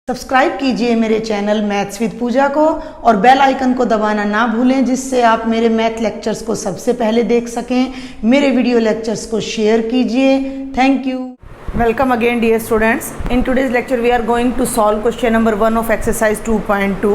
Subscribe कीजिए मेरे channel maths with पूजा को और बेल आइकन को दबाना ना भूलें, जिससे आप मेरे मैथ लेक्चर्स को सबसे पहले देख सकें। मेरे वीडियो लेक्चर्स को शेयर कीजिए। Thank you. Welcome again dear students. In today's lecture we are going to solve question number 1 of exercise 2.2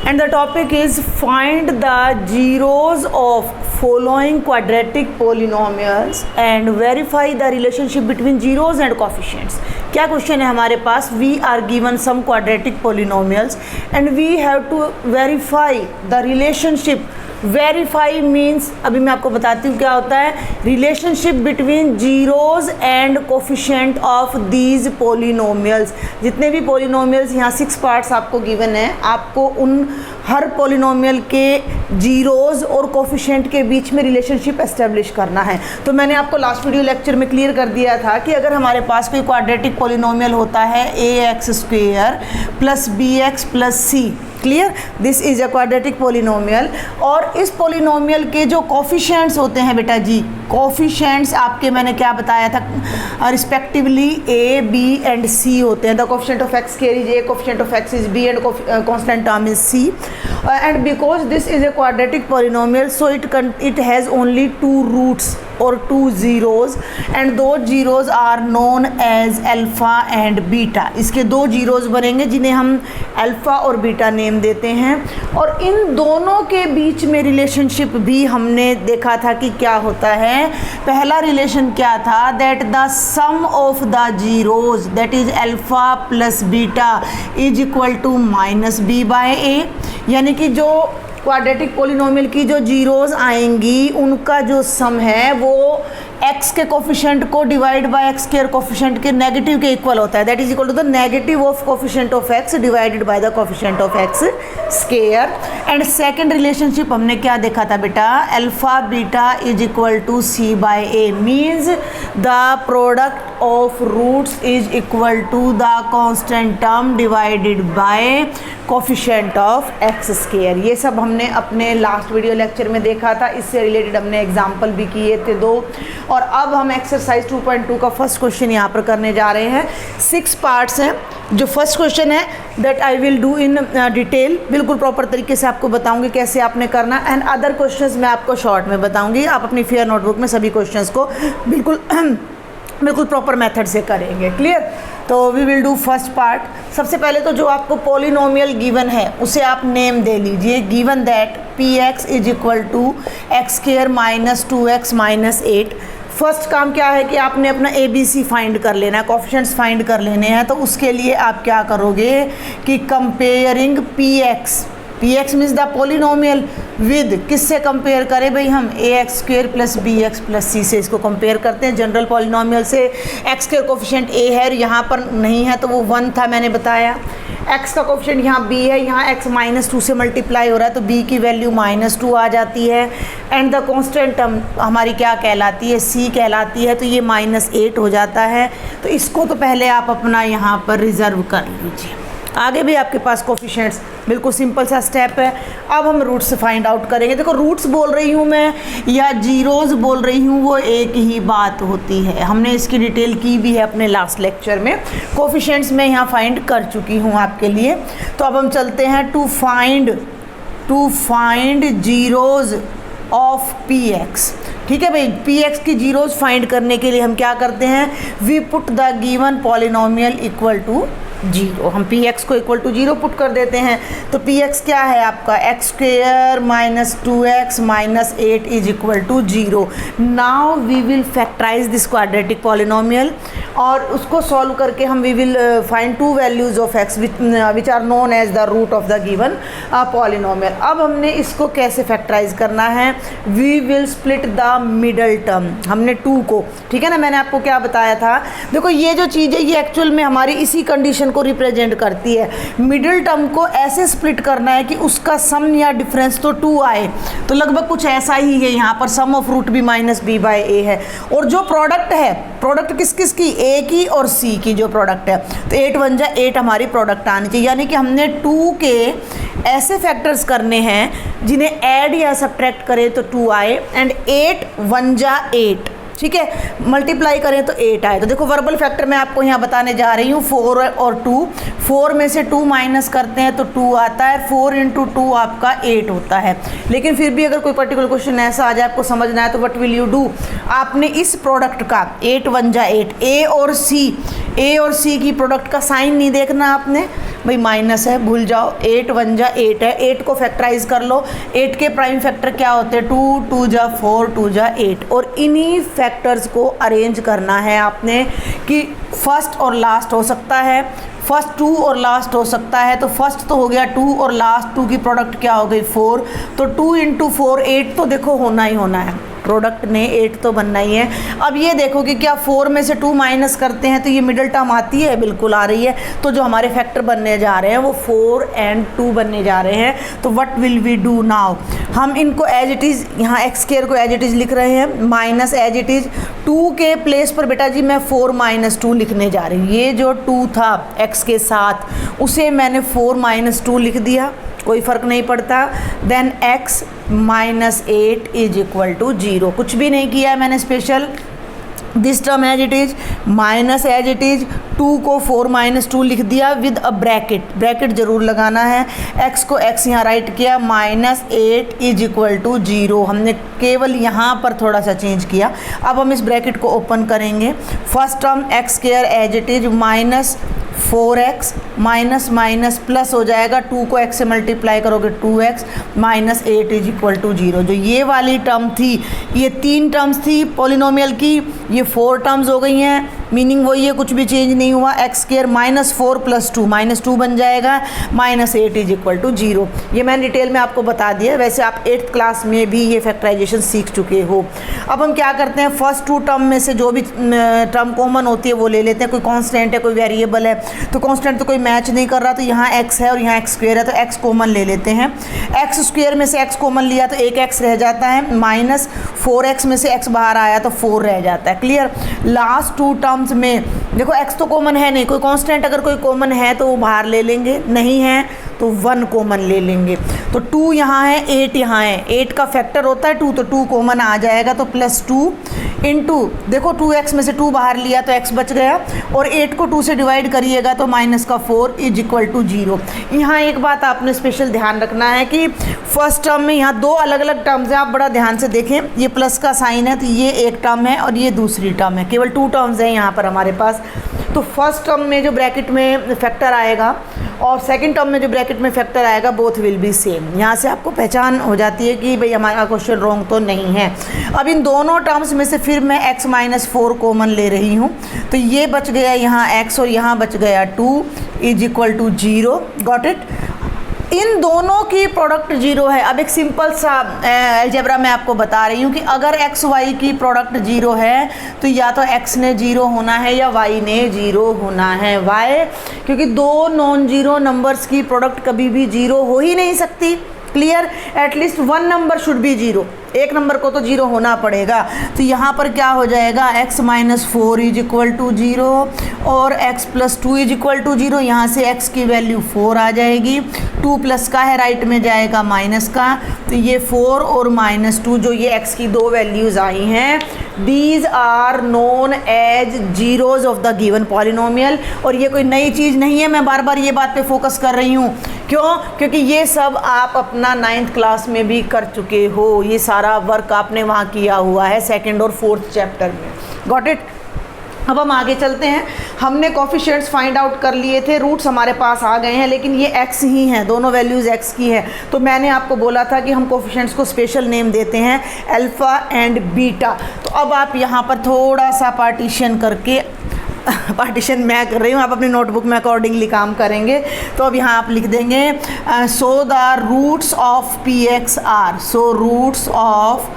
and the topic is find the zeros of following quadratic polynomials and verify the relationship between zeros and coefficients. क्या question है हमारे पास? We are given some quadratic polynomials and we have to verify the relationship. Verify means अभी मैं आपको बताती हूँ क्या होता है। Relationship between zeros and coefficient of these polynomials. जितने भी पोलिनोमियल्स यहाँ 6 पार्ट्स आपको गिवन है, आपको उन हर पोलिनोमियल के जीरोज और कोफिशिएंट के बीच में रिलेशनशिप एस्टेब्लिश करना है। तो मैंने आपको लास्ट वीडियो लेक्चर में क्लियर कर दिया था कि अगर हमारे पास कोई क्वाड्रेटिक पोलिनोमियल होता है ax² plus bx plus c, clear, this is a quadratic polynomial. और इस पोलिनोमियल के जो कोफिशिएंट्स होते हैं बेटा जी, कोफिशिएंट्स आपके मैंने क्या बताया था, respectively a, b and c होते हैं। The coefficient of x square is a, coefficient of x is b and constant term is c। And because this is a quadratic polynomial so it has only 2 roots और 2 zeros and दो zeros are known as alpha and beta. इसके 2 zeros बनेंगे जिन्हें हम alpha और beta name देते हैं। और इन दोनों के बीच में रिलेशनशिप भी हमने देखा था कि क्या होता है। पहला रिलेशन क्या था, that the sum of the zeros that is alpha plus beta is equal to minus B by A. यानी कि जो क्वाड्रेटिक पोलिनोमियल की जो जीरोज आएंगी उनका जो सम है वो x के कोफिशिएंट को divide by x square coefficient के नेगेटिव के इक्वल होता है। That is equal to the negative of coefficient of x divided by the coefficient of x square. And second relationship हमने क्या देखा था बेटा, alpha beta is equal to c by a means the product of roots is equal to the constant term divided by coefficient of x square. ये सब हमने अपने last video lecture में देखा था। इससे रिलेटेड हमने एग्जाम्पल भी किए थे 2। और अब हम एक्सरसाइज 2.2 का फर्स्ट क्वेश्चन यहाँ पर करने जा रहे हैं। 6 पार्ट्स हैं। जो फर्स्ट क्वेश्चन है that I will do in detail, बिल्कुल प्रॉपर तरीके से आपको बताऊंगी कैसे आपने करना। एंड अदर क्वेश्चंस मैं आपको शॉर्ट में बताऊंगी। आप अपनी फेयर नोटबुक में सभी क्वेश्चंस को बिल्कुल प्रॉपर मेथड से करेंगे। क्लियर? तो we will do first part. सबसे पहले तो जो आपको पोलिनोमियल गिवन है उसे आप नेम दे लीजिए। Given that px is equal to x square minus 2x minus 8। First काम क्या है कि आपने अपना ABC फाइंड कर लेना है, कोफिशिएंट्स फाइंड कर लेने हैं। तो उसके लिए आप क्या करोगे कि comparing px means the polynomial with, किससे कंपेयर करें भाई, हम ax² plus bx plus c से इसको कंपेयर करते हैं। जनरल पोलिनोमियल से x² कोफिशिएंट a है, यहाँ पर नहीं है तो वो 1 था मैंने बताया। x का कोफिशिएंट यहाँ b है, यहाँ x -2 से मल्टीप्लाई हो रहा है तो b की वैल्यू -2 आ जाती है। एंड द कांस्टेंट टर्म हमारी क्या कहलाती है, c कहलाती है, तो ये -8 हो जाता है। तो इसको तो पहले आप अपना यहाँ पर रिजर्व कर लीजिए। आगे भी आपके पास कोफिशिएंट्स, बिल्कुल सिंपल सा स्टेप है। अब हम रूट्स फाइंड आउट करेंगे। देखो रूट्स बोल रही हूँ मैं या जीरोज बोल रही हूँ, वो एक ही बात होती है। हमने इसकी डिटेल की भी है अपने लास्ट लेक्चर में। कोफिशिएंट्स मैं यहाँ फाइंड कर चुकी हूँ आपके लिए। तो अब हम चलते हैं to find zeros of px। ठीक है भाई, px की जीरोज फाइंड करने के लिए हम क्या करते हैं, we put the given polynomial equal to 0। हम px को इक्वल टू 0 पुट कर देते हैं। तो px क्या है आपका, x square minus 2x minus 8 is equal to 0। Now we will factorize this quadratic polynomial और उसको सॉल्व करके हम we will find 2 values of x which are known as the root of the given polynomial. अब हमने इसको कैसे factorize करना है, we will split the middle term. हमने 2 को, ठीक है ना, मैंने आपको क्या बताया था, देखो ये जो चीज़ है ये एक्चुअल में हमारी इसी कंडीशन को रिप्रेजेंट करती है। मिडिल टर्म को ऐसे स्प्लिट करना है कि उसका सम या डिफरेंस तो 2 आए। तो लगभग कुछ ऐसा ही है यहाँ पर, सम ऑफ रूट भी माइनस बी बाय ए है। और जो प्रोडक्ट है, प्रोडक्ट किस किस की, ए की और सी की जो प्रोडक्ट है, तो 8 1 जा 8 हमारी प्रोडक्ट आनी चाहिए। यानी कि हमने 2 के ऐसे फैक्टर्स करने हैं जिन्हें ऐड या सब्ट्रैक्ट करें तो 2 आए। एंड 8 1 जा 8 ठीक है, मल्टीप्लाई करें तो 8 आए। तो देखो वर्बल फैक्टर मैं आपको यहाँ बताने जा रही हूँ 4 और 2। 4 में से 2 माइनस करते हैं तो 2 आता है, 4 इंटू 2 आपका 8 होता है। लेकिन फिर भी अगर कोई पर्टिकुलर क्वेश्चन ऐसा आ जाए आपको समझना है तो व्हाट विल यू डू, आपने इस प्रोडक्ट का 8 1 जा 8, ए और सी की प्रोडक्ट का साइन नहीं देखना आपने, भाई माइनस है भूल जाओ, 8 1 जा 8 है, 8 को फैक्टराइज कर लो। 8 के प्राइम फैक्टर क्या होते हैं, 2 2 जा 4 2 जा 8, और इन्हीं फैक्टर्स को अरेंज करना है आपने कि फर्स्ट और लास्ट हो सकता है, फर्स्ट 2 और लास्ट हो सकता है। तो फर्स्ट तो हो गया 2 और लास्ट 2 की प्रोडक्ट क्या हो गई 4, तो 2 इंटू 4 8 तो देखो होना ही होना है, प्रोडक्ट ने 8 तो बनना ही है। अब ये देखो कि क्या 4 में से 2 माइनस करते हैं तो ये मिडिल टर्म आती है, बिल्कुल आ रही है। तो जो हमारे फैक्टर बनने जा रहे हैं वो 4 और 2 बनने जा रहे हैं। तो what will we do now, हम इनको एज इट इज़, यहाँ एक्स स्क्वायर को एज इट इज़ लिख रहे हैं, माइनस एज इट इज़ 2 के प्लेस पर बेटा जी मैं 4 - 2 लिखने जा रही हूँ। ये जो 2 था एक्स के साथ उसे मैंने 4 - 2 लिख दिया, कोई फ़र्क नहीं पड़ता। Then x - 8 is equal to 0, कुछ भी नहीं किया है मैंने special, this term as it is, minus as it is, 2 को 4 - 2 लिख दिया विद अ ब्रैकेट जरूर लगाना है। x को x यहाँ राइट किया, -8 इज इक्वल टू 0, हमने केवल यहाँ पर थोड़ा सा चेंज किया। अब हम इस ब्रैकेट को ओपन करेंगे, first term x square as it is -4x minus plus हो जाएगा, 2 को x से मल्टीप्लाई करोगे 2x -8 इज इक्वल टू 0। जो ये वाली टर्म थी, ये 3 टर्म्स थी पॉलिनोमियल की, ये 4 टर्म्स हो गई हैं, मीनिंग वही है, कुछ भी चेंज नहीं हुआ। एक्स स्क्वायर -4 + 2 -2 बन जाएगा, -8 इज इक्वल टू 0। ये मैंने डिटेल में आपको बता दिया, वैसे आप 8th क्लास में भी ये फैक्टराइजेशन सीख चुके हो। अब हम क्या करते हैं, फर्स्ट 2 टर्म में से जो भी टर्म कॉमन होती है वो ले लेते हैं। कोई कांस्टेंट है, कोई वेरिएबल है, तो कांस्टेंट तो कोई मैच नहीं कर रहा, तो यहाँ x है और यहाँ x स्क्वायर है, तो x कॉमन ले लेते हैं। x स्क्वायर में से x कॉमन लिया तो एक x रह जाता है, -4x में से x बाहर आया तो 4 रह जाता है। क्लियर। लास्ट 2 टर्म्स में देखो x तो कॉमन है नहीं, कोई कांस्टेंट अगर कोई कॉमन है तो वो बाहर ले लेंगे, नहीं है तो 1 कॉमन ले लेंगे। तो 2 यहाँ है, 8 यहाँ है, 8 का फैक्टर होता है 2, तो 2 कॉमन आ जाएगा, तो +2 इंटू देखो 2x में से 2 बाहर लिया तो x बच गया, और 8 को 2 से डिवाइड करिएगा तो -4 इज इक्वल टू 0। यहाँ एक बात आपने स्पेशल ध्यान रखना है कि फर्स्ट टर्म में यहाँ 2 अलग अलग टर्म्स हैं, आप बड़ा ध्यान से देखें, ये प्लस का साइन है तो ये एक टर्म है और ये दूसरी टर्म है, केवल 2 टर्म्स हैं यहाँ पर हमारे पास। तो फर्स्ट टर्म में जो ब्रैकेट में फैक्टर आएगा और सेकंड टर्म में जो ब्रैकेट में फैक्टर आएगा, बोथ विल बी सेम। यहाँ से आपको पहचान हो जाती है कि भाई हमारा क्वेश्चन रॉन्ग तो नहीं है। अब इन दोनों टर्म्स में से फिर मैं x - 4 कॉमन ले रही हूँ, तो ये बच गया यहाँ x और यहाँ बच गया 2 is equal to 0। Got it. इन दोनों की प्रोडक्ट 0 है। अब एक सिंपल सा अलजेब्रा मैं आपको बता रही हूँ कि अगर x y की प्रोडक्ट 0 है तो या तो x ने 0 होना है या y ने 0 होना है। y क्योंकि 2 नॉन जीरो नंबर्स की प्रोडक्ट कभी भी 0 हो ही नहीं सकती। Clear. At least 1 number should be 0, एक नंबर को तो 0 होना पड़ेगा। तो यहाँ पर क्या हो जाएगा, x - 4 इज इक्वल टू 0 और x + 2 इज इक्वल टू 0। यहाँ से x की वैल्यू 4 आ जाएगी, 2 प्लस का है, राइट में जाएगा माइनस का, तो ये 4 और -2 जो ये x की 2 वैल्यूज़ आई हैं, these are known as zeros of the given polynomial. और ये कोई नई चीज़ नहीं है, मैं बार बार ये बात पे फोकस कर रही हूँ। क्यों? क्योंकि ये सब आप अपना 9th क्लास में भी कर चुके हो, ये सारा वर्क आपने वहाँ किया हुआ है 2nd और 4th चैप्टर में। Got it. अब हम आगे चलते हैं। हमने कोफिशिएंट्स फाइंड आउट कर लिए थे, रूट्स हमारे पास आ गए हैं, लेकिन ये x ही हैं, दोनों वैल्यूज़ x की है। तो मैंने आपको बोला था कि हम कोफिशिएंट्स को स्पेशल नेम देते हैं अल्फ़ा एंड बीटा। तो अब आप यहाँ पर थोड़ा सा पार्टीशन करके, पार्टीशन मैं कर रही हूँ, आप अपनी नोटबुक में अकॉर्डिंगली काम करेंगे। तो अब यहाँ आप लिख देंगे so the roots of px are, so roots of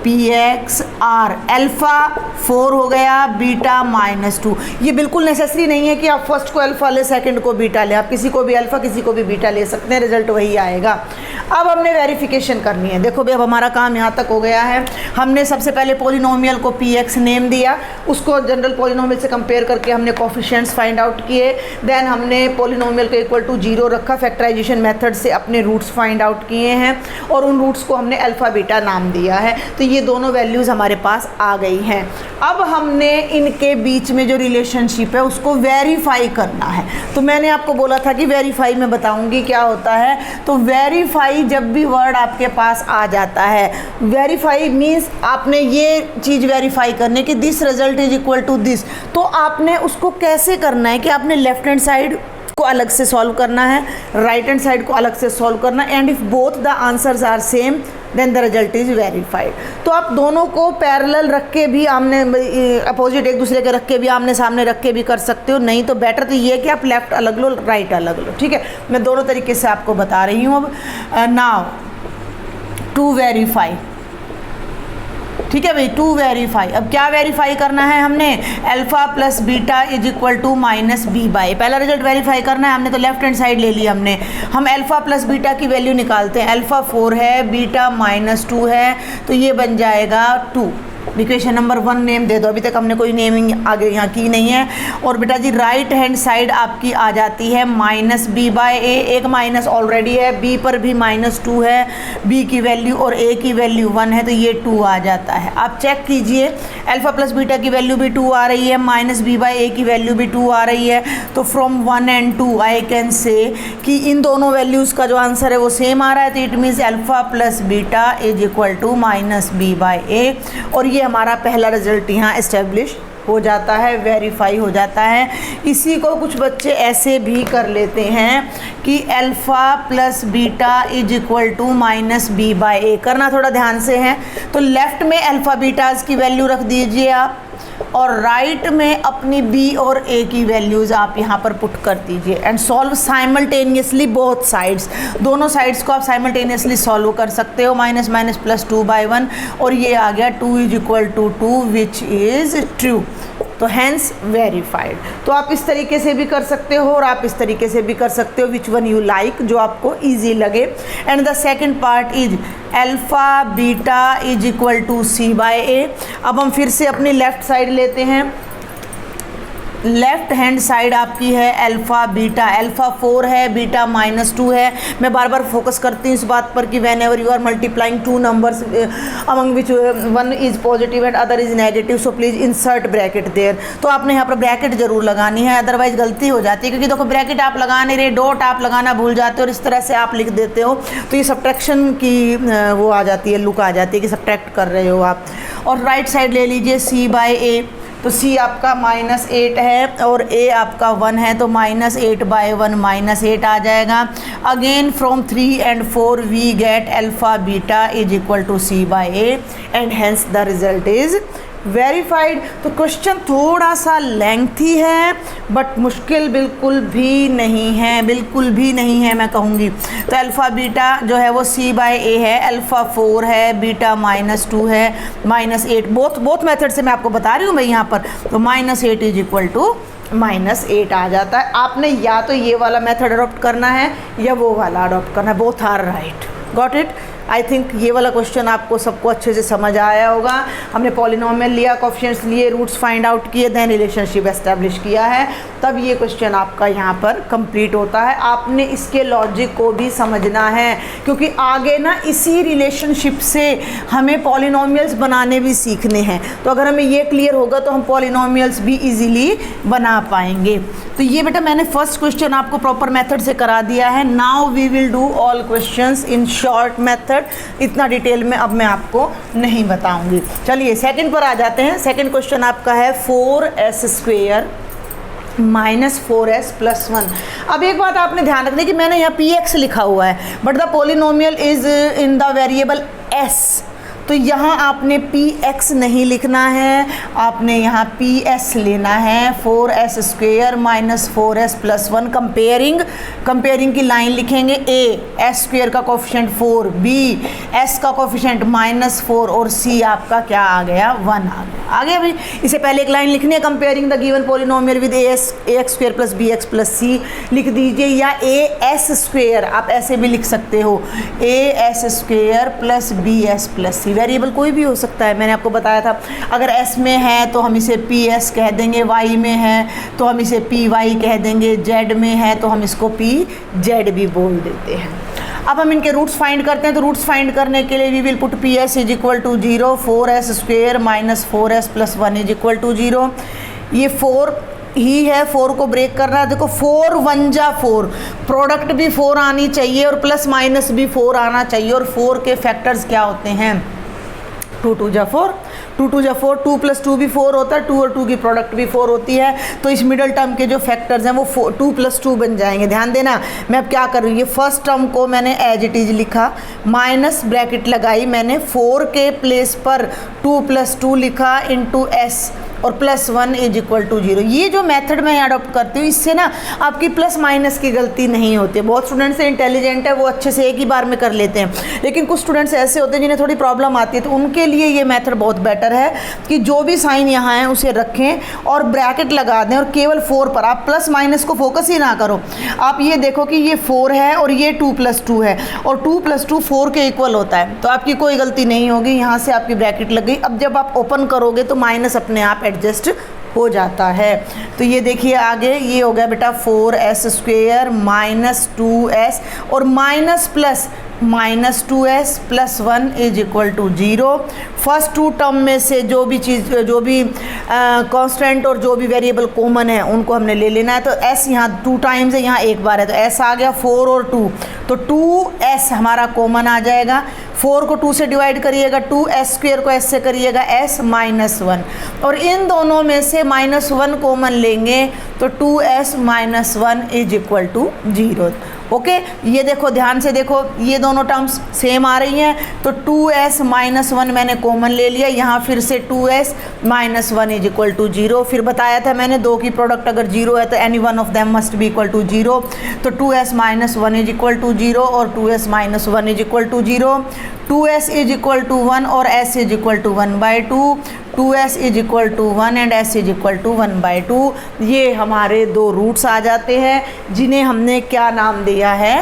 px are, alpha 4 हो गया, बीटा -2। ये बिल्कुल नेसेसरी नहीं है कि आप फर्स्ट को अल्फ़ा ले, सेकंड को बीटा ले, आप किसी को भी अल्फ़ा किसी को भी बीटा ले सकते हैं, रिजल्ट वही आएगा। अब हमने वेरिफिकेशन करनी है। देखो भाई अब हमारा काम यहाँ तक हो गया है। हमने सबसे पहले पॉलिनोमियल को px नेम दिया, उसको जनरल पॉलिनोमियल से कंपेयर करके हमने कोफिशिएंट्स फाइंड आउट किए। देन हमने पॉलिनोमियल को इक्वल टू 0 रखा, फैक्टराइजेशन मेथड से अपने रूट्स फाइंड आउट किए हैं और उन रूट्स को हमने अल्फ़ा बीटा नाम दिया है। तो ये दोनों वैल्यूज़ हमारे पास आ गई हैं। अब हमने इनके बीच में जो रिलेशनशिप है उसको वेरीफाई करना है। तो मैंने आपको बोला था कि वेरीफाई में बताऊंगी क्या होता है। तो वेरीफाई जब भी वर्ड आपके पास आ जाता है, वेरीफाई मीन्स आपने ये चीज़ वेरीफाई करने कि this result is equal to this. तो आपने उसको कैसे करना है कि आपने लेफ्ट हैंड साइड को अलग से सॉल्व करना है, राइट हैंड साइड को अलग से सॉल्व करना है, and if both the answers are same then the result is verified. तो आप दोनों को पैरेलल रख के भी आमने अपोजिट एक दूसरे के रख के भी आमने सामने रख के भी कर सकते हो, नहीं तो बेटर तो ये है कि आप लेफ्ट अलग लो राइट अलग लो। ठीक है, मैं दोनों तरीके से आपको बता रही हूँ। अब नाउ टू वेरीफाई, ठीक है भाई, टू वेरीफाई। अब क्या वेरीफाई करना है हमने, alpha plus beta is equal to minus b by. पहला रिजल्ट वेरीफाई करना है हमने, तो लेफ्ट हैंड साइड ले लिया हमने। हम अल्फा प्लस बीटा की वैल्यू निकालते हैं। अल्फा 4 है, बीटा -2 है, तो ये बन जाएगा 2। इक्वेशन नंबर 1 नेम दे दो, अभी तक हमने कोई नेमिंग आगे यहाँ की नहीं है। और बेटा जी राइट हैंड साइड आपकी आ जाती है माइनस बी बाय ए, एक माइनस ऑलरेडी है, बी पर भी -2 है, बी की वैल्यू और ए की वैल्यू 1 है, तो ये 2 आ जाता है। आप चेक कीजिए, अल्फा प्लस बीटा की वैल्यू भी 2 आ रही है, माइनस बी बाय ए की वैल्यू भी 2 आ रही है। तो from 1 and 2 I can say कि इन दोनों वैल्यूज़ का जो आंसर है वो सेम आ रहा है। तो it means alpha plus beta is equal to minus B by A, और ये हमारा पहला रिजल्ट यहाँ एस्टेब्लिश हो जाता है, वेरीफाई हो जाता है। इसी को कुछ बच्चे ऐसे भी कर लेते हैं कि alpha plus beta is equal to minus B by A. करना थोड़ा ध्यान से है, तो लेफ़्ट में अल्फ़ा बीटाज की वैल्यू रख दीजिए आप, और राइट में अपनी बी और ए की वैल्यूज़ आप यहाँ पर पुट कर दीजिए and solve simultaneously both sides. दोनों साइड्स को आप साइमल्टेनियसली सॉल्व कर सकते हो। माइनस माइनस प्लस 2/1, और ये आ गया 2 is equal to 2 which is true. तो हैंस वेरीफाइड। तो आप इस तरीके से भी कर सकते हो और आप इस तरीके से भी कर सकते हो, विच वन यू लाइक, जो आपको ईजी लगे। And the second part is alpha beta is equal to C by A. अब हम फिर से अपनी लेफ़्ट साइड लेते हैं। लेफ्ट हैंड साइड आपकी है अल्फ़ा बीटा, अल्फ़ा 4 है, बीटा -2 है। मैं बार बार फोकस करती हूँ इस बात पर कि whenever you are multiplying 2 numbers among which 1 is positive and other is negative, so please insert bracket there. तो आपने यहाँ पर ब्रैकेट जरूर लगानी है, अदरवाइज गलती हो जाती है, क्योंकि देखो ब्रैकेट आप लगा नहीं रहे, डॉट आप लगाना भूल जाते हो और इस तरह से आप लिख देते हो, तो ये सब्ट्रैक्शन की वो आ जाती है, लुक आ जाती है कि सब्ट्रैक्ट कर रहे हो आप। और राइट साइड ले लीजिए सी बाय ए, तो c आपका -8 है और a आपका 1 है, तो -8/1 -8 आ जाएगा। Again from 3 and 4 we get alpha beta is equal to c by a, and hence the result is verified. तो क्वेश्चन थोड़ा सा लेंथी है बट मुश्किल बिल्कुल भी नहीं है, बिल्कुल भी नहीं है मैं कहूँगी। तो अल्फ़ा बीटा जो है वो c बाय ए है, अल्फ़ा 4 है, बीटा -2 है, -8, बोथ मेथड से मैं आपको बता रही हूँ मैं यहाँ पर। तो -8 इज इक्वल टू -8 आ जाता है। आपने या तो ये वाला मेथड अडॉप्ट करना है या वो वाला अडॉप्ट करना है, both are right. Got it? I think ये वाला क्वेश्चन आपको सबको अच्छे से समझ आया होगा। हमने पॉलिनोमियल लिया, कोएफिशिएंट्स लिए, रूट्स फाइंड आउट किए, देन रिलेशनशिप एस्टेब्लिश किया है, तब ये क्वेश्चन आपका यहाँ पर कंप्लीट होता है। आपने इसके लॉजिक को भी समझना है, क्योंकि आगे ना इसी रिलेशनशिप से हमें पॉलिनोमियल्स बनाने भी सीखने हैं। तो अगर हमें ये क्लियर होगा तो हम पॉलिनोमियल्स भी ईजीली बना पाएंगे। तो ये बेटा मैंने फर्स्ट क्वेश्चन आपको प्रॉपर मेथड से करा दिया है। Now we will do all questions in short method. इतना डिटेल में अब मैं आपको नहीं बताऊंगी। चलिए सेकंड पर आ जाते हैं। सेकंड क्वेश्चन आपका है 4s² -4s + 1। अब एक बात आपने ध्यान रखनी कि मैंने यहाँ px लिखा हुआ है, but the polynomial is in the variable s, तो यहाँ आपने px नहीं लिखना है, आपने यहाँ ps लेना है। 4s² -4s + 1। कंपेयरिंग की लाइन लिखेंगे। a s² का कोफिशिएंट 4, b s का कोफिशिएंट -4 और c आपका क्या आ गया, 1 आ गया भाई। इसे पहले एक लाइन लिखनी है, comparing the given polynomial with ax² + bx + c लिख दीजिए, या as², आप ऐसे भी लिख सकते हो, as² + bs + c। वेरिएबल कोई भी हो सकता है, मैंने आपको बताया था। अगर s में है तो हम इसे ps कह देंगे, y में है तो हम इसे py कह देंगे, z में है तो हम इसको pz भी बोल देते हैं। अब हम इनके रूट्स फाइंड करते हैं। तो रूट्स फाइंड करने के लिए we will put p s is equal to 0, 4s square minus 4s plus 1 is equal to 0। ये 4 ही है, 4 को ब्रेक करना है। देखो 4 1 जा 4, प्रोडक्ट भी 4 आनी चाहिए और प्लस माइनस भी 4 आना चाहिए। और 4 के फैक्टर्स क्या होते हैं? 2 2 जा 4, 2 2 जा 4, 2 प्लस 2 भी 4 होता है, 2 और 2 की प्रोडक्ट भी 4 होती है। तो इस मिडल टर्म के जो फैक्टर्स हैं वो 2 प्लस 2 बन जाएंगे। ध्यान देना, मैं अब क्या कर रही हूँ, ये फर्स्ट टर्म को मैंने एज इट इज लिखा, माइनस ब्रैकेट लगाई मैंने, 4 के प्लेस पर 2 प्लस 2 लिखा इंटू एस और प्लस 1 इज इक्वल टू 0। ये जो मेथड मैं अडॉप्ट करती हूँ, इससे ना आपकी प्लस माइनस की गलती नहीं होती। बहुत स्टूडेंट्स इंटेलिजेंट है, वो अच्छे से एक ही बार में कर लेते हैं, लेकिन कुछ स्टूडेंट्स ऐसे होते हैं जिन्हें थोड़ी प्रॉब्लम आती है। तो उनके लिए ये मेथड बहुत बेटर है कि जो भी साइन यहाँ है उसे रखें और ब्रैकेट लगा दें, और केवल 4 पर आप प्लस माइनस को फोकस ही ना करो। आप ये देखो कि ये 4 है और ये 2 प्लस 2 है, और 2 प्लस 2 4 के इक्वल होता है। तो आपकी कोई गलती नहीं होगी, यहाँ से आपकी ब्रैकेट लग गई। अब जब आप ओपन करोगे तो माइनस अपने आप एडजस्ट हो जाता है। तो ये देखिए आगे, ये हो गया बेटा 4s स्क्वेयर माइनस 2s और minus plus minus 2s plus 1 is equal to 0। First 2 term में से जो भी चीज़, जो भी कांस्टेंट और जो भी वेरिएबल कॉमन है उनको हमने ले लेना है। तो s यहाँ 2 टाइम्स है, यहाँ एक बार है, तो s आ गया 4 और 2, तो 2s हमारा कॉमन आ जाएगा। 4 को 2 से डिवाइड करिएगा 2, s स्क्वेयर को s से करिएगा s माइनस 1, और इन दोनों में से माइनस 1 कॉमन लेंगे तो 2s minus 1 is equal to 0। Okay, ये देखो ध्यान से देखो, ये दोनों टर्म्स सेम आ रही हैं। तो 2s माइनस 1 मैंने कॉमन ले लिया, यहाँ फिर से 2s minus 1 is equal to 0। फिर बताया था मैंने, 2 की प्रोडक्ट अगर 0 है तो any one of them must be equal to 0। तो 2s minus 1 is equal to 0 और 2s minus 1 is equal to 0, 2s is equal to 1 और s is equal to 1/2, 2s is equal to 1 and s is equal to 1/2। ये हमारे 2 roots आ जाते हैं जिन्हें हमने क्या नाम दिया है?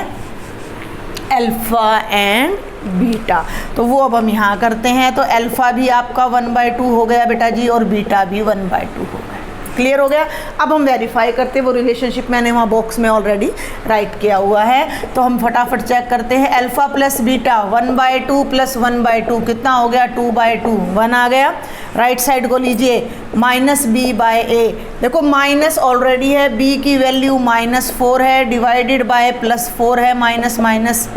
Alpha and beta. तो वो अब हम यहाँ करते हैं। तो अल्फ़ा भी आपका 1/2 हो गया बेटा जी, और बीटा भी 1/2 हो गया। क्लियर हो गया? अब हम वेरीफाई करते हैं, वो रिलेशनशिप मैंने वहाँ बॉक्स में ऑलरेडी राइट किया हुआ है। तो हम फटाफट चेक करते हैं। अल्फ़ा प्लस बीटा 1/2 प्लस 1/2 कितना हो गया? 2/2, 1 आ गया। राइट साइड को लीजिए, माइनस बी बाय ए। देखो माइनस ऑलरेडी है, बी की वैल्यू -4 है, डिवाइडेड बाय +4 है, माइनस माइनस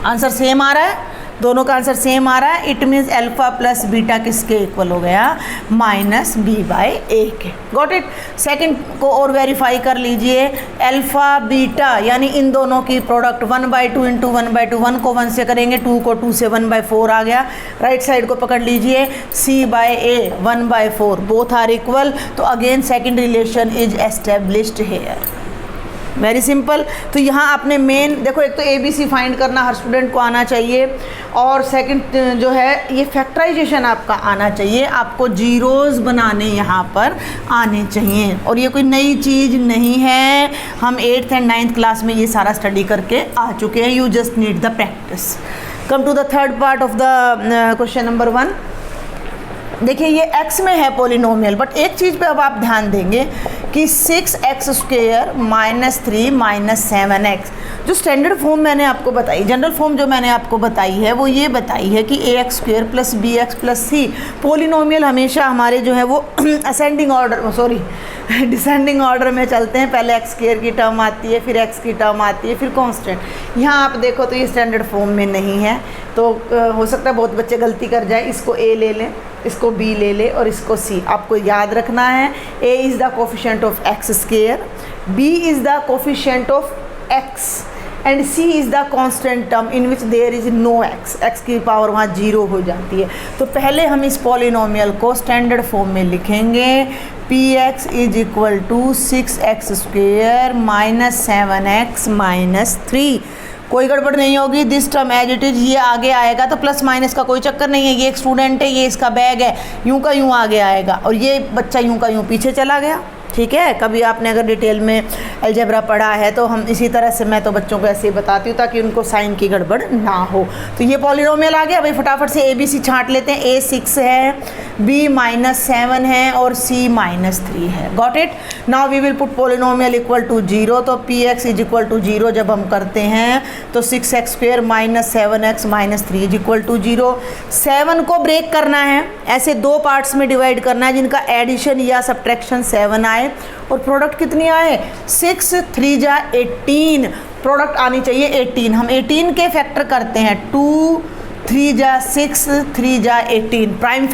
आंसर सेम आ रहा है, दोनों का आंसर सेम आ रहा है। It means alpha plus beta किसके इक्वल हो गया? -b/a के। Got it? सेकंड को और वेरीफाई कर लीजिए। अल्फ़ा बीटा यानी इन दोनों की प्रोडक्ट 1/2 इंटू 1/2, 1 को 1 से करेंगे, 2 को 2 से 1/4 आ गया। राइट साइड को पकड़ लीजिए, c/a 1/4 बोथ आर इक्वल। तो again second relation is established here. Very simple. तो यहाँ आपने मेन देखो, एक तो ABC फाइंड करना हर स्टूडेंट को आना चाहिए, और सेकंड जो है ये फैक्टराइजेशन आपका आना चाहिए, आपको जीरोज़ बनाने यहाँ पर आने चाहिए। और ये कोई नई चीज़ नहीं है, हम 8th एंड 9th क्लास में ये सारा स्टडी करके आ चुके हैं। You just need the practice. Come to the third part of the question number 1। देखिए ये x में है पॉलिनोमियल, बट एक चीज़ पे अब आप ध्यान देंगे कि 6x स्क्वेयर -3 -7x, जो स्टैंडर्ड फॉर्म मैंने आपको बताई, जनरल फॉर्म जो मैंने आपको बताई है वो ये बताई है कि ax square plus bx plus c। Polynomial हमेशा हमारे जो है वो ascending order, sorry descending order में चलते हैं। पहले एक्स स्क्वेयर की टर्म आती है, फिर एक्स की टर्म आती है, फिर कांस्टेंट। यहाँ आप देखो तो ये स्टैंडर्ड फॉर्म में नहीं है, तो हो सकता है बहुत बच्चे गलती कर जाए, इसको ए ले लें, इसको बी ले ले और इसको सी। आपको याद रखना है a is the coefficient of x square, b is the coefficient of x and c is the constant term in which there is no x. X की पावर वहाँ 0 हो जाती है। तो पहले हम इस पॉलिनोमियल को स्टैंडर्ड फॉर्म में लिखेंगे। P x is equal to 6x square -7x -3। कोई गड़बड़ नहीं होगी, this term as it is, ये आगे आएगा तो प्लस माइनस का कोई चक्कर नहीं है। ये एक स्टूडेंट है, ये इसका बैग है, यूं का यूं आगे आएगा और ये बच्चा यूं का यूं पीछे चला गया। ठीक है। कभी आपने अगर डिटेल में अलजेब्रा पढ़ा है तो हम इसी तरह से, मैं तो बच्चों को ऐसे ही बताती हूँ ताकि उनको साइन की गड़बड़ ना हो। तो ये पॉलिनोमियल आ गया। भाई फटाफट से ABC छांट लेते हैं। A 6 है, B -7 है और C -3 है। Got it. Now we will put polynomial equal to 0। तो Px इज इक्वल टू 0 जब हम करते हैं तो 6x² -7x -3 is equal to 0। 7 को ब्रेक करना है, ऐसे दो पार्ट्स में डिवाइड करना है जिनका एडिशन या सब्ट्रैक्शन 7 आए और प्रोडक्ट कितनी आए 6, 3 जा 18, प्रोडक्ट आनी चाहिए 18। हम 18 के फैक्टर करते हैं 2, 3 जा 6, 3 जा 18, प्राइम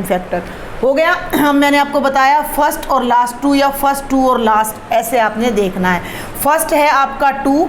फैक्टर हो गया। हम मैंने आपको बताया फर्स्ट और लास्ट 2 या फर्स्ट 2 और लास्ट, ऐसे आपने देखना है। फर्स्ट है आपका 2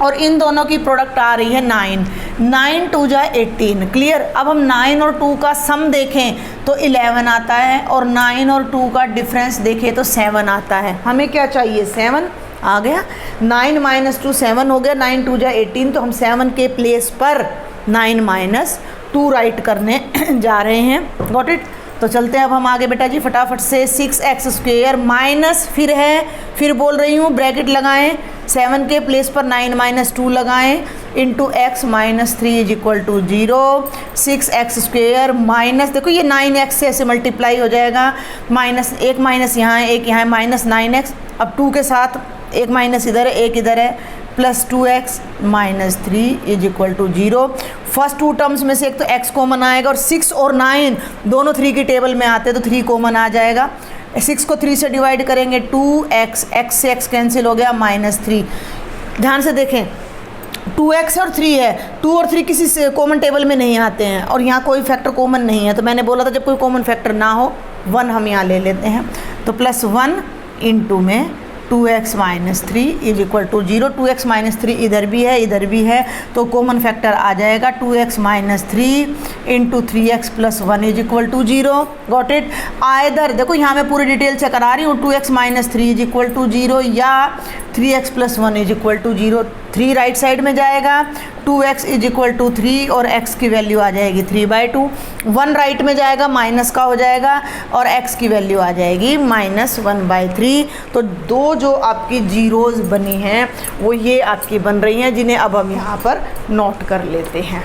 और इन दोनों की प्रोडक्ट आ रही है 9, 9 2 जा 18। क्लियर। अब हम 9 और 2 का सम देखें तो 11 आता है और 9 और 2 का डिफरेंस देखें तो 7 आता है। हमें क्या चाहिए 7 आ गया। 9 - 2 7 हो गया। 9 2 जा 18, तो हम 7 के प्लेस पर 9 - 2 राइट करने जा रहे हैं। Got it. तो चलते हैं अब हम आगे बेटा जी फटाफट से। 6x² माइनस फिर बोल रही हूँ ब्रैकेट लगाएं, 7 के प्लेस पर 9 - 2 लगाएं into x -3 is equal to 0। 6x² minus, देखो ये 9x से ऐसे मल्टीप्लाई हो जाएगा, माइनस एक माइनस यहाँ है, एक यहाँ है, -9x। अब 2 के साथ एक माइनस इधर है, एक इधर है, plus 2x -3 is equal to 0। First 2 terms में से एक तो x कॉमन आएगा और 6 और 9 दोनों 3 की टेबल में आते हैं तो 3 कॉमन आ जाएगा। 6 को 3 से डिवाइड करेंगे 2x, x से x कैंसिल हो गया -3। ध्यान से देखें 2x और 3 है, 2 और 3 किसी से कॉमन टेबल में नहीं आते हैं और यहाँ कोई फैक्टर कॉमन नहीं है। तो मैंने बोला था जब कोई कॉमन फैक्टर ना हो 1 हम यहाँ ले लेते हैं। तो +1 इंटू में 2x -3 is equal to 0। 2x -3 इधर भी है तो कॉमन फैक्टर आ जाएगा 2x -3 into 3x + 1 is equal to 0। Got it. Either देखो यहाँ मैं पूरी डिटेल से करा रही हूँ, 2x -3 इज इक्वल टू 0 या 3x + 1 is equal to 0। 3 right side में जाएगा, 2x इज इक्वल टू 3 और x की वैल्यू आ जाएगी 3/2। 1 राइट में जाएगा, माइनस का हो जाएगा और x की वैल्यू आ जाएगी -1/3। तो दो जो आपकी जीरोज़ बनी हैं वो ये आपकी बन रही हैं, जिन्हें अब हम यहाँ पर नोट कर लेते हैं।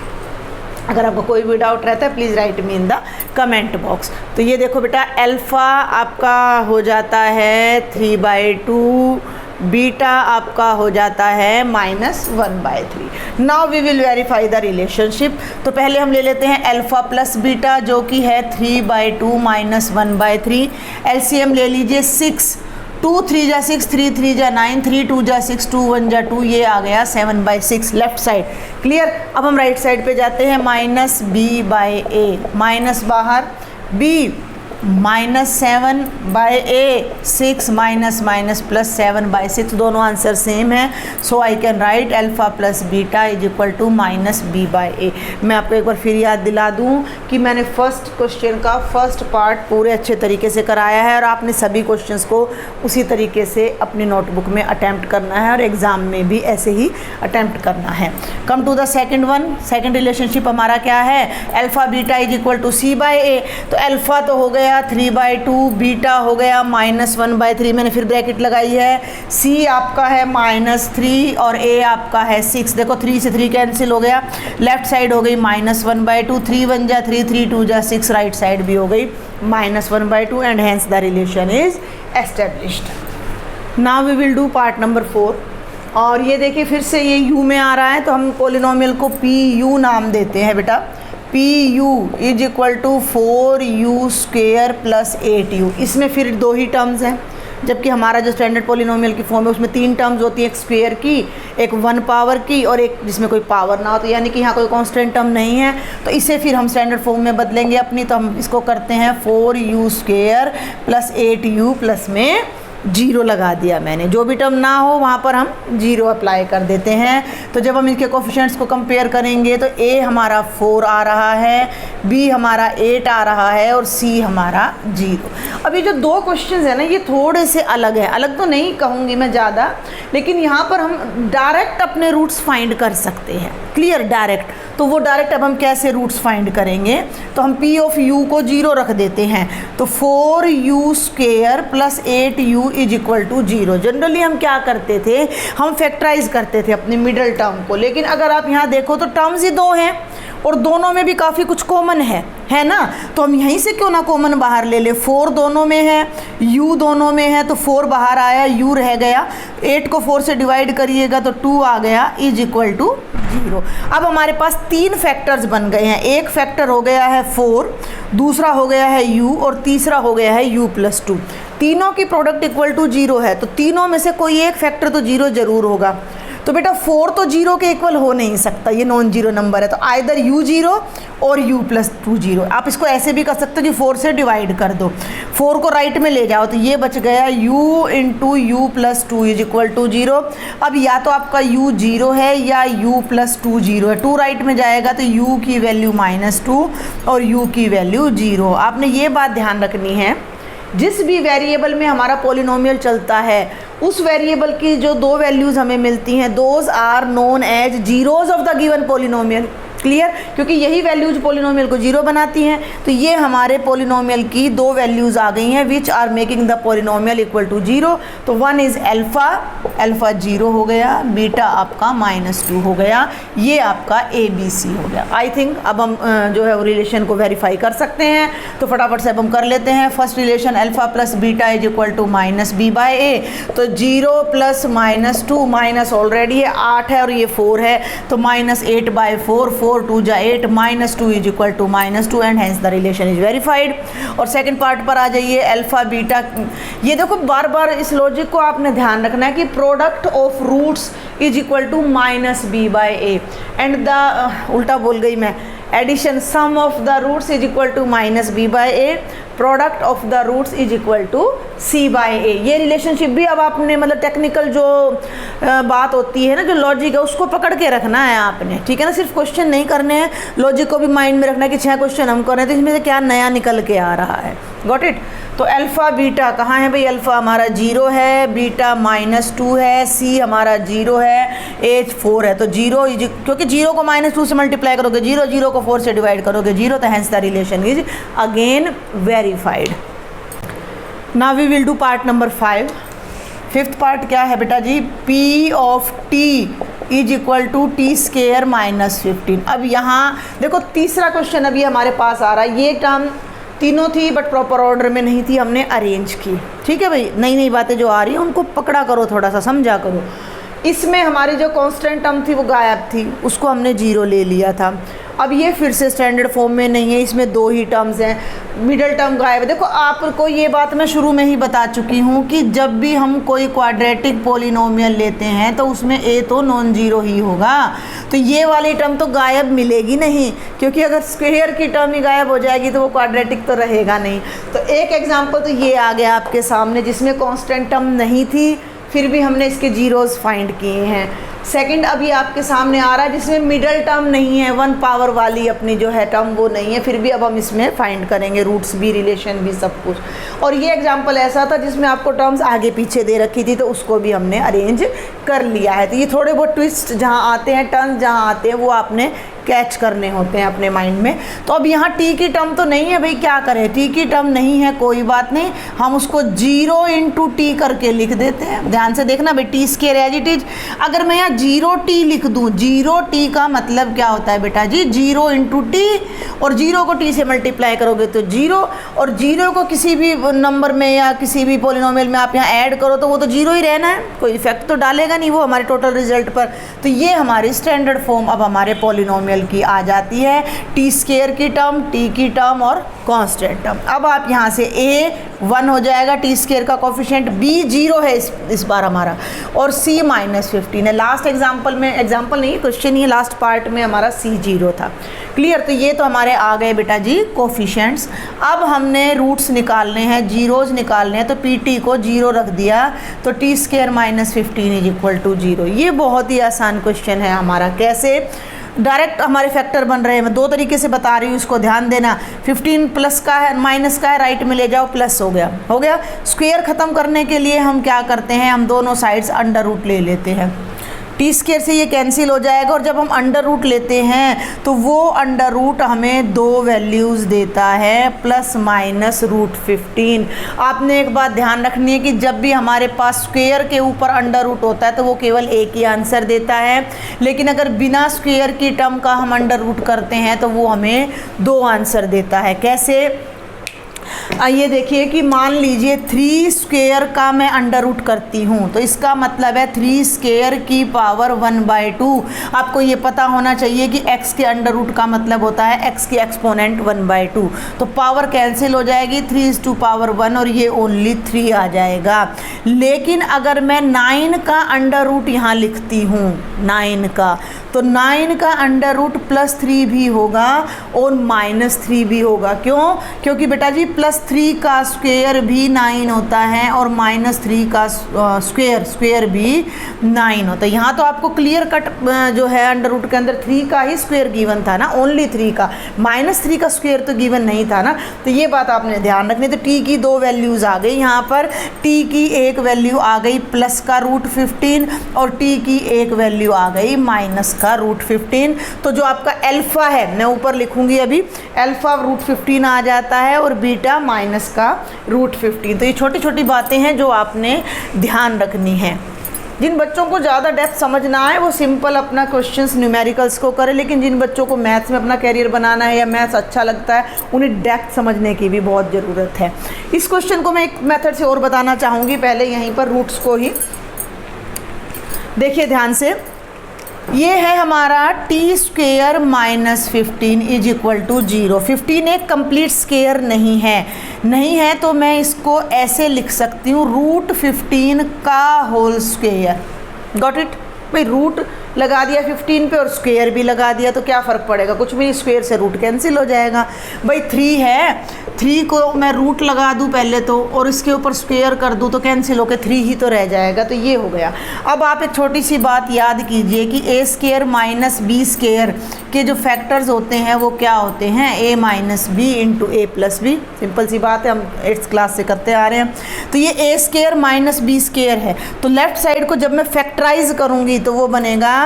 अगर आपको कोई भी डाउट रहता है please write me in the comment box. तो ये देखो बेटा अल्फ़ा आपका हो जाता है 3/2, बीटा आपका हो जाता है -1/3। Now we will verify the relationship. तो पहले हम ले लेते हैं अल्फ़ा प्लस बीटा जो कि है 3/2 -1/3। एलसीएम ले लीजिए 6, 2 3 जा 6, 3 3 जा 9, 3 2 जा 6, 2 1 जा 2, ये आ गया 7/6 लेफ्ट साइड। क्लियर। अब हम राइट साइड पे जाते हैं -b/a, माइनस बाहर b -7/a, 6 माइनस +7/6, दोनों आंसर सेम है। So I can write alpha plus beta is equal to -b/a। मैं आपको एक बार फिर याद दिला दूं कि मैंने फर्स्ट क्वेश्चन का फर्स्ट पार्ट पूरे अच्छे तरीके से कराया है और आपने सभी क्वेश्चंस को उसी तरीके से अपनी नोटबुक में अटैम्प्ट करना है और एग्ज़ाम में भी ऐसे ही अटैम्प्ट करना है। Come to the second one. Second relationship हमारा क्या है, alpha beta is equal to c/a। तो अल्फ़ा तो हो गया 3/2, बीटा हो गया -1/3, मैंने फिर ब्रैकेट लगाई है। c आपका है -3 और a आपका है 6। देखो 3 से 3 कैंसिल हो गया, लेफ्ट साइड हो गई -1/2, 3 1 जा 3, 3 2 जा 6, राइट साइड भी हो गई -1/2 and hence the relation is established. Now we will do part number 4। और ये देखिए फिर से ये u में आ रहा है तो हम पॉलिनोमियल को pu नाम देते हैं बेटा। pu is equal to 4u² + 8u। इसमें फिर 2 ही टर्म्स हैं, जबकि हमारा जो स्टैंडर्ड पॉलिनोमियल की फॉर्म है उसमें 3 टर्म्स होती हैं, एक स्क्वायर की, एक 1 पावर की और एक जिसमें कोई पावर ना हो। तो यानी कि यहाँ कोई कांस्टेंट टर्म नहीं है, तो इसे फिर हम स्टैंडर्ड फॉर्म में बदलेंगे अपनी। तो हम इसको करते हैं 4u² + 8u प्लस में 0 लगा दिया मैंने। जो भी टर्म ना हो वहाँ पर हम 0 अप्लाई कर देते हैं। तो जब हम इनके कोफिशिएंट्स को कंपेयर करेंगे तो a हमारा 4 आ रहा है, b हमारा 8 आ रहा है और c हमारा 0। अब ये जो 2 क्वेश्चंस है ना ये थोड़े से अलग है, अलग तो नहीं कहूँगी मैं ज़्यादा, लेकिन यहाँ पर हम डायरेक्ट अपने रूट्स फाइंड कर सकते हैं। Clear, direct. तो वो डायरेक्ट अब हम कैसे रूट्स फाइंड करेंगे, तो हम p ऑफ u को 0 रख देते हैं, तो 4u square plus 8u is equal to 0। Generally हम क्या करते थे, हम फैक्टराइज करते थे अपने मिडल टर्म को, लेकिन अगर आप यहाँ देखो तो टर्म्स ही दो हैं और दोनों में भी काफ़ी कुछ कॉमन है ना, तो हम यहीं से क्यों ना कॉमन बाहर ले ले। 4 दोनों में है, u दोनों में है, तो 4 बाहर आया, u रह गया, 8 को 4 से डिवाइड करिएगा तो 2 आ गया इज इक्वल टू 0। अब हमारे पास 3 फैक्टर्स बन गए हैं, एक फैक्टर हो गया है 4, दूसरा हो गया है u और तीसरा हो गया है u प्लस 2। तीनों की प्रोडक्ट इक्वल टू 0 है, तो तीनों में से कोई एक फैक्टर तो 0 जरूर होगा। तो बेटा 4 तो 0 के इक्वल हो नहीं सकता, ये नॉन जीरो नंबर है, तो आइदर u 0 और u प्लस 2 0। आप इसको ऐसे भी कर सकते हो कि 4 से डिवाइड कर दो, 4 को राइट में ले जाओ तो ये बच गया u into u plus 2 is equal to 0। अब या तो आपका u 0 है या u प्लस 2 0 है, 2 राइट में जाएगा तो u की वैल्यू -2 और u की वैल्यू 0। आपने ये बात ध्यान रखनी है, जिस भी वेरिएबल में हमारा पॉलिनोमियल चलता है उस वेरिएबल की जो 2 वैल्यूज़ हमें मिलती हैं, those are known as zeros of the given polynomial. Clear, क्योंकि यही वैल्यूज पॉलिनोमियल को 0 बनाती हैं। तो ये हमारे पॉलिनोमियल की 2 वैल्यूज़ आ गई हैं which are making the polynomial equal to 0। तो 1 इज़ अल्फ़ा, अल्फ़ा 0 हो गया, बीटा आपका -2 हो गया, ये आपका ABC हो गया। आई थिंक अब हम जो है वो रिलेशन को वेरीफाई कर सकते हैं, तो फटाफट से अब हम कर लेते हैं। First relation alpha plus beta is equal to -b/a, तो 0 प्लस -2 माइनस ऑलरेडी है 8 है और ये 4 है, तो -8/4, 4 2 जा 8, -2 is equal to -2 and hence the relation is verified. और सेकंड पार्ट पर आ जाइए, अल्फा बीटा। ये देखो बार बार इस लॉजिक को आपने ध्यान रखना है कि product of roots is equal to -b/a and the उल्टा बोल गई मैं, addition sum of the roots is equal to -b/a, product of the roots is equal to c/a। ये रिलेशनशिप भी अब आपने मतलब टेक्निकल जो बात होती है ना, जो लॉजिक है उसको पकड़ के रखना है आपने, ठीक है ना। सिर्फ क्वेश्चन नहीं करने हैं, लॉजिक को भी माइंड में रखना है कि 6 क्वेश्चन हम कर रहे हैं तो इसमें से क्या नया निकल के आ रहा है। Got it. तो अल्फ़ा बीटा कहाँ है भाई, अल्फ़ा हमारा 0 है, बीटा -2 है, c हमारा 0 है, h 4 है। तो 0 क्योंकि 0 को -2 से मल्टीप्लाई करोगे 0, 0 को 4 से डिवाइड करोगे 0, तो hence the relation is again verified. Now we will do part number 5। Fifth part क्या है बेटा जी, p of t is equal to t square -15। अब यहाँ देखो तीसरा क्वेश्चन अभी हमारे पास आ रहा है, ये टर्म तीनों थी बट प्रॉपर ऑर्डर में नहीं थी, हमने अरेंज की। ठीक है भाई, नई नई बातें जो आ रही हैं उनको पकड़ा करो, थोड़ा सा समझा करो। इसमें हमारी जो कांस्टेंट टर्म थी वो गायब थी, उसको हमने 0 ले लिया था। अब ये फिर से स्टैंडर्ड फॉर्म में नहीं है, इसमें 2 ही टर्म्स हैं, मिडल टर्म गायब है। देखो आपको ये बात मैं शुरू में ही बता चुकी हूँ कि जब भी हम कोई क्वाड्रेटिक पॉलिनोमियल लेते हैं तो उसमें a तो नॉन जीरो ही होगा, तो ये वाली टर्म तो गायब मिलेगी नहीं, क्योंकि अगर स्क्वायर की टर्म ही गायब हो जाएगी तो वो क्वाड्रेटिक तो रहेगा नहीं। तो एक एग्जाम्पल तो ये आ गया आपके सामने जिसमें कॉन्स्टेंट टर्म नहीं थी, फिर भी हमने इसके जीरोस फाइंड किए हैं। सेकंड अभी आपके सामने आ रहा है जिसमें मिडल टर्म नहीं है, 1 पावर वाली अपनी जो है टर्म वो नहीं है, फिर भी अब हम इसमें फाइंड करेंगे रूट्स भी, रिलेशन भी, सब कुछ। और ये एग्जांपल ऐसा था जिसमें आपको टर्म्स आगे पीछे दे रखी थी, तो उसको भी हमने अरेंज कर लिया है। तो ये थोड़े बहुत ट्विस्ट जहाँ आते हैं, टर्न्स जहाँ आते हैं, वो आपने कैच करने होते हैं अपने माइंड में। तो अब यहाँ टी की टर्म तो नहीं है भाई, क्या करें, टी की टर्म नहीं है, कोई बात नहीं, हम उसको 0 इंटू टी करके लिख देते हैं। ध्यान से देखना भाई, t square as it is. अगर मैं यहाँ 0t लिख दूँ, 0t का मतलब क्या होता है बेटा जी, 0 इंटू टी, और 0 को t से मल्टीप्लाई करोगे तो 0, और 0 को किसी भी नंबर में या किसी भी पॉलिनोमियल में आप यहाँ ऐड करो तो वो तो 0 ही रहना है, कोई इफेक्ट तो डालेगा नहीं वो हमारे टोटल रिजल्ट पर। तो ये हमारी स्टैंडर्ड फॉर्म अब हमारे पॉलिनोमियल की आ जाती है, टी स्क्वायर की टर्म, टी की टर्म और कांस्टेंट टर्म। अब आप यहाँ से a 1 हो जाएगा, टी स्क्वायर का कोफिशिएंट, b 0 है इस बार हमारा, और c -15 है। लास्ट एग्जाम्पल में, एग्जाम्पल नहीं क्वेश्चन ही, लास्ट पार्ट में हमारा c 0 था। क्लियर। तो ये तो हमारे आ गए बेटा जी कोफिशिएंट्स। अब हमने रूट्स निकालने हैं, जीरोज निकालने हैं, तो pt को 0 रख दिया, तो t square -15 is equal to 0। ये बहुत ही आसान क्वेश्चन है हमारा। कैसे, डायरेक्ट हमारे फैक्टर बन रहे हैं, मैं 2 तरीके से बता रही हूँ, इसको ध्यान देना। 15 प्लस का है, माइनस का है, राइट में ले जाओ, प्लस हो गया, हो गया। स्क्वायर ख़त्म करने के लिए हम क्या करते हैं, हम दोनों साइड्स अंडर रूट ले लेते हैं। टी स्क्वायर से ये कैंसिल हो जाएगा और जब हम अंडर रूट लेते हैं तो वो अंडर रूट हमें दो वैल्यूज़ देता है प्लस माइनस रूट 15। आपने एक बात ध्यान रखनी है कि जब भी हमारे पास स्क्वायर के ऊपर अंडर रूट होता है तो वो केवल एक ही आंसर देता है, लेकिन अगर बिना स्क्वायर की टर्म का हम अंडर रूट करते हैं तो वो हमें दो आंसर देता है। कैसे? आइए देखिए कि मान लीजिए 3 स्क्वायर का मैं अंडर रूट करती हूँ तो इसका मतलब है 3 स्क्वायर की पावर 1/2। आपको ये पता होना चाहिए कि x के अंडर रूट का मतलब होता है x की एक्सपोनेंट 1/2। तो पावर कैंसिल हो जाएगी, 3⁻1 और ये ओनली 3 आ जाएगा। लेकिन अगर मैं 9 का अंडर रूट यहाँ लिखती हूँ 9 का, तो 9 का अंडर रूट +3 भी होगा और -3 भी होगा। क्यों? क्योंकि बेटा जी +3 का स्क्वायर भी 9 होता है और -3 का स्क्वायर भी 9 होता है। यहाँ तो आपको क्लियर कट जो है अंडर रूट के अंदर 3 का ही स्क्वायर गिवन था ना, ओनली 3 का, -3 का स्क्वायर तो गिवन नहीं था ना। तो ये बात आपने ध्यान रखनी। तो t की दो वैल्यूज़ आ गई यहाँ पर, t की एक वैल्यू आ गई प्लस का √15 और t की एक वैल्यू आ गई माइनस का √15। तो जो आपका अल्फ़ा है मैं ऊपर लिखूंगी अभी, अल्फ़ा √15 आ जाता है और बीटा माइनस का √15। तो ये छोटी छोटी बातें हैं जो आपने ध्यान रखनी है। जिन बच्चों को ज़्यादा डेप्थ समझना है वो सिंपल अपना क्वेश्चंस न्यूमेरिकल्स को करें, लेकिन जिन बच्चों को मैथ्स में अपना कैरियर बनाना है या मैथ्स अच्छा लगता है उन्हें डेप्थ समझने की भी बहुत ज़रूरत है। इस क्वेश्चन को मैं एक मेथड से और बताना चाहूँगी, पहले यहीं पर रूट्स को ही देखिए ध्यान से। ये है हमारा t² - 15 = 0। 15 एक कंप्लीट स्क्वायर नहीं है तो मैं इसको ऐसे लिख सकती हूँ √15 का होल स्क्वायर। Got it? भाई रूट लगा दिया 15 पे और स्क्वायर भी लगा दिया तो क्या फ़र्क पड़ेगा? कुछ भी, स्क्वायर से रूट कैंसिल हो जाएगा। भाई 3 है, 3 को मैं रूट लगा दूं पहले तो और इसके ऊपर स्क्वायर कर दूं तो कैंसिल होकर 3 ही तो रह जाएगा। तो ये हो गया। अब आप एक छोटी सी बात याद कीजिए कि a² - b² के जो फैक्टर्स होते हैं वो क्या होते हैं? a - b × a + b। Simple सी बात है, हम 8th क्लास से करते आ रहे हैं। तो ये a² - b² है, तो लेफ्ट साइड को जब मैं फैक्टराइज करूँगी तो वो बनेगा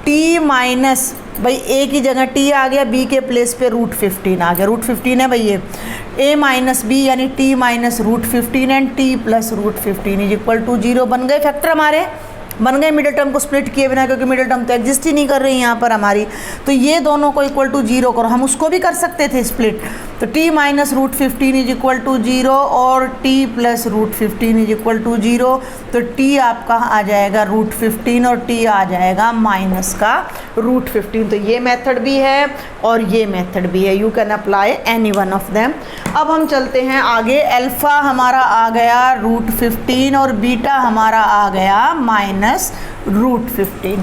t माइनस, भाई a की जगह t आ गया, b के प्लेस पे √15 आ गया। √15 है भाई ये a - b यानी t माइनस √15 एंड t + √15 = 0 बन गए फैक्टर हमारे, बन गए मिडिल टर्म को स्प्लिट किए बिना, क्योंकि मिडिल टर्म तो एग्जिस्ट ही नहीं कर रही यहाँ पर हमारी। तो ये दोनों को = 0 करो, हम उसको भी कर सकते थे स्प्लिट। तो t माइनस √15 = 0 और t + √15 = 0। तो t आपका आ जाएगा √15 और t आ जाएगा माइनस का √15। तो ये मेथड भी है और ये मेथड भी है, you can apply any one of them. अब हम चलते हैं आगे। अल्फ़ा हमारा आ गया √15 और बीटा हमारा आ गया -√15।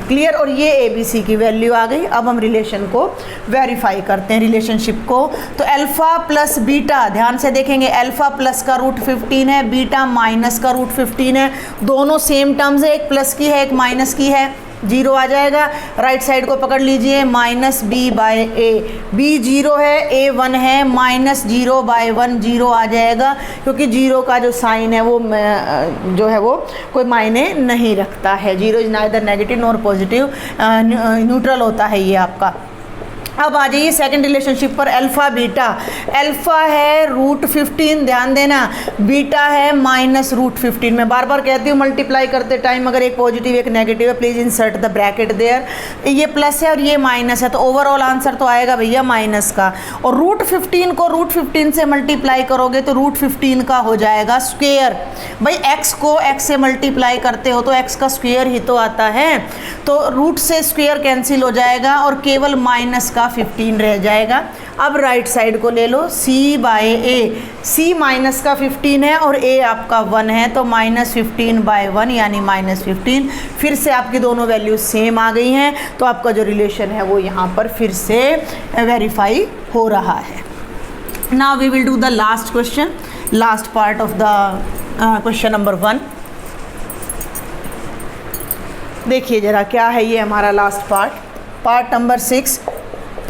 क्लियर? और ये ABC की वैल्यू आ गई। अब हम रिलेशन को वेरीफाई करते हैं, रिलेशनशिप को। तो अल्फ़ा प्लस बीटा, ध्यान से देखेंगे, अल्फ़ा प्लस का √15 है, बीटा माइनस का √15 है। दोनों सेम टर्म्स है, एक प्लस की है एक माइनस की है, 0 आ जाएगा। राइट साइड को पकड़ लीजिए, -b/a, b 0 है, a 1 है, -0/1 0 आ जाएगा, क्योंकि 0 का जो साइन है वो जो है वो कोई मायने नहीं रखता है। 0 is neither negative nor positive, neutral होता है ये आपका। अब आ जाइए सेकंड रिलेशनशिप पर, अल्फ़ा बीटा। अल्फ़ा है √15, ध्यान देना, बीटा है -√15। मैं बार बार कहती हूँ मल्टीप्लाई करते टाइम अगर एक पॉजिटिव एक नेगेटिव है please insert the bracket there. ये प्लस है और ये माइनस है, तो ओवरऑल आंसर तो आएगा भैया माइनस का। और √15 को √15 से मल्टीप्लाई करोगे तो √15 का हो जाएगा स्क्वेयर। भाई x को x से मल्टीप्लाई करते हो तो x का स्क्वेयर ही तो आता है, तो रूट से स्क्वेयर कैंसिल हो जाएगा और केवल माइनस का 15 रह जाएगा। अब राइट साइड को ले लो, c/a, c माइनस का 15 है और a आपका 1 है, तो -15/1 यानी -15। फिर से आपकी दोनों वैल्यू सेम आ गई हैं, तो आपका जो रिलेशन है वो यहाँ पर फिर से वेरीफाई हो रहा है। Now we will do the last question, last part of the question number 1। देखिए जरा क्या है ये हमारा लास्ट पार्ट नंबर 6।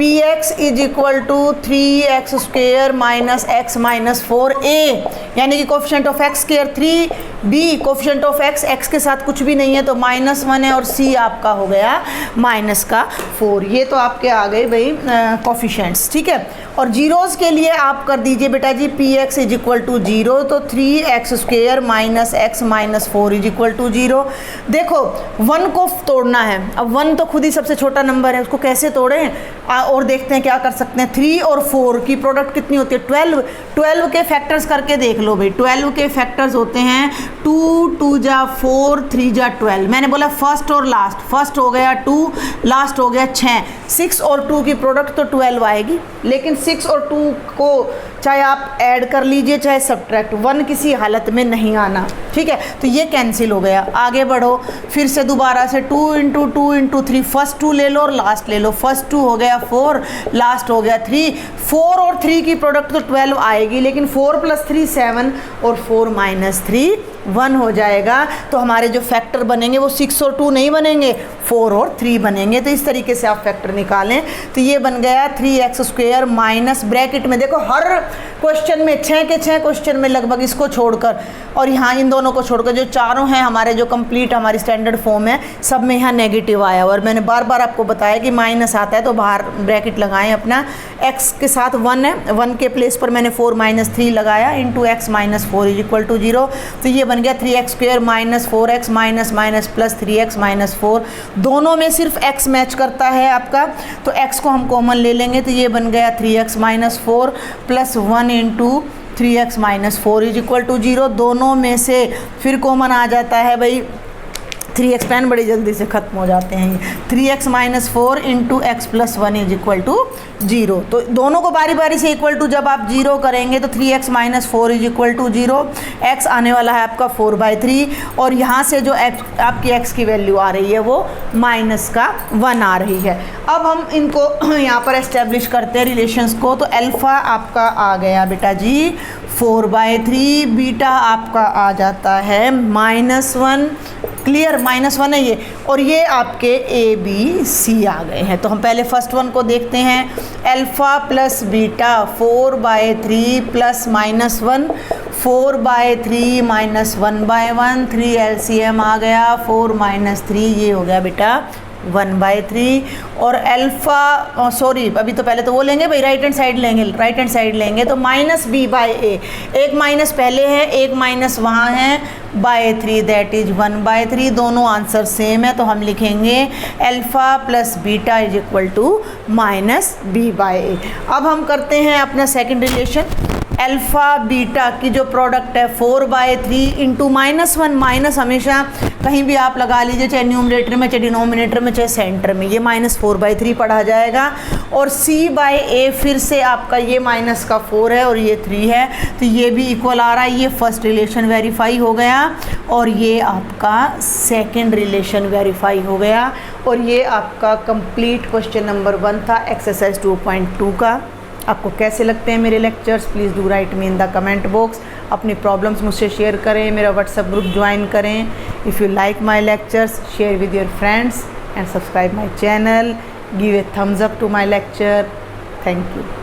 P x is equal to 3x square minus x minus 4a, यानी कि coefficient of x square 3b, coefficient of x के साथ कुछ भी नहीं है तो -1 है, और c आपका हो गया -4। ये तो आपके आ गए भाई कोफिशिएंट्स, ठीक है। और जीरोज़ के लिए आप कर दीजिए बेटा जी p x is equal to 0, तो 3x square minus x minus 4 is equal to 0। देखो 1 को तोड़ना है, अब 1 तो खुद ही सबसे छोटा नंबर है, उसको कैसे तोड़ें और देखते हैं क्या कर सकते हैं। 3 और 4 की प्रोडक्ट कितनी होती है 12, 12 के फैक्टर्स करके देख लो भाई। 12 के फैक्टर्स होते हैं 2, 2 जा 4, 3 जा 12। मैंने बोला फर्स्ट और लास्ट, फर्स्ट हो गया 2, लास्ट हो गया 6, 6 और 2 की प्रोडक्ट तो 12 आएगी, लेकिन 6 और 2 को चाहे आप ऐड कर लीजिए चाहे सब्ट्रैक्ट, 1 किसी हालत में नहीं आना, ठीक है। तो ये कैंसिल हो गया। आगे बढ़ो, फिर से दोबारा से 2 इंटू 2 इंटू 3, फर्स्ट 2 ले लो और लास्ट ले लो। फर्स्ट 2 हो गया 4, लास्ट हो गया 3। 4 और 3 की प्रोडक्ट तो 12 आएगी, लेकिन 4 + 3 7 और 4 - 3 1 हो जाएगा। तो हमारे जो फैक्टर बनेंगे वो 6 और 2 नहीं बनेंगे, 4 और 3 बनेंगे। तो इस तरीके से आप फैक्टर निकालें। तो ये बन गया 3x स्क्वेयर माइनस, ब्रैकेट में देखो हर क्वेश्चन में 6 के 6 क्वेश्चन में लगभग इसको छोड़कर और यहाँ इन दोनों को छोड़कर जो चारों हैं हमारे जो कंप्लीट हमारी स्टैंडर्ड फॉर्म है, सब में यहाँ नेगेटिव आया। और मैंने बार बार आपको बताया कि माइनस आता है तो बाहर ब्रैकेट लगाएं अपना। x के साथ 1 है, 1 के प्लेस पर मैंने 4 - 3 लगाया into x minus 4 is equal to 0। तो ये बन गया 3x square minus 4x minus minus plus 3x minus 4। दोनों में सिर्फ x मैच करता है आपका, तो x को हम कॉमन ले लेंगे। तो ये बन गया 3x minus 4 plus 1 into 3x minus 4 is equal to 0। दोनों में से फिर कॉमन आ जाता है भाई 3x, पेन बड़ी जल्दी से ख़त्म हो जाते हैं। 3x minus 4 into x plus 1 is equal to 0। तो दोनों को बारी बारी से इक्वल टू जब आप 0 करेंगे तो 3x minus 4 is equal to 0। x आने वाला है आपका 4/3 और यहाँ से जो आपकी x की वैल्यू आ रही है वो -1 आ रही है। अब हम इनको यहाँ पर एस्टेब्लिश करते हैं रिलेशंस को। तो अल्फ़ा आपका आ गया बेटा जी 4/3, बीटा आपका आ जाता है -1, क्लियर, -1 है ये, और ये आपके ए बी सी आ गए हैं। तो हम पहले फर्स्ट वन को देखते हैं। Alpha plus beta 4/3 plus -1, 4/3 minus 1/1, 3 LCM आ गया, 4 - 3 ये हो गया बेटा 1/3। और अल्फ़ा सॉरी अभी तो पहले तो वो लेंगे भाई, राइट हैंड साइड लेंगे, राइट हैंड साइड लेंगे तो -b/a, एक माइनस पहले है एक माइनस वहाँ है /3, दैट इज 1/3। दोनों आंसर सेम है तो हम लिखेंगे alpha plus beta is equal to -b/a। अब हम करते हैं अपना सेकंड रिलेशन। अल्फ़ा बीटा की जो प्रोडक्ट है 4/3 इंटू -1, माइनस हमेशा कहीं भी आप लगा लीजिए, चाहे न्यूमरेटर में चाहे डिनोमिनेटर में चाहे सेंटर में, ये -4/3 पढ़ा जाएगा। और c/a फिर से आपका ये माइनस का 4 है और ये 3 है तो ये भी इक्वल आ रहा है। ये फर्स्ट रिलेशन वेरीफाई हो गया और ये आपका सेकंड रिलेशन वेरीफाई हो गया। और ये आपका कंप्लीट क्वेश्चन नंबर 1 था एक्सरसाइज 2.2 का। आपको कैसे लगते हैं मेरे lectures, please do write me in the comment box. अपनी प्रॉब्लम्स मुझसे शेयर करें, मेरा व्हाट्सएप ग्रुप ज्वाइन करें। If you like my lectures share with your friends and subscribe my channel, give a thumbs up to my lecture. Thank you.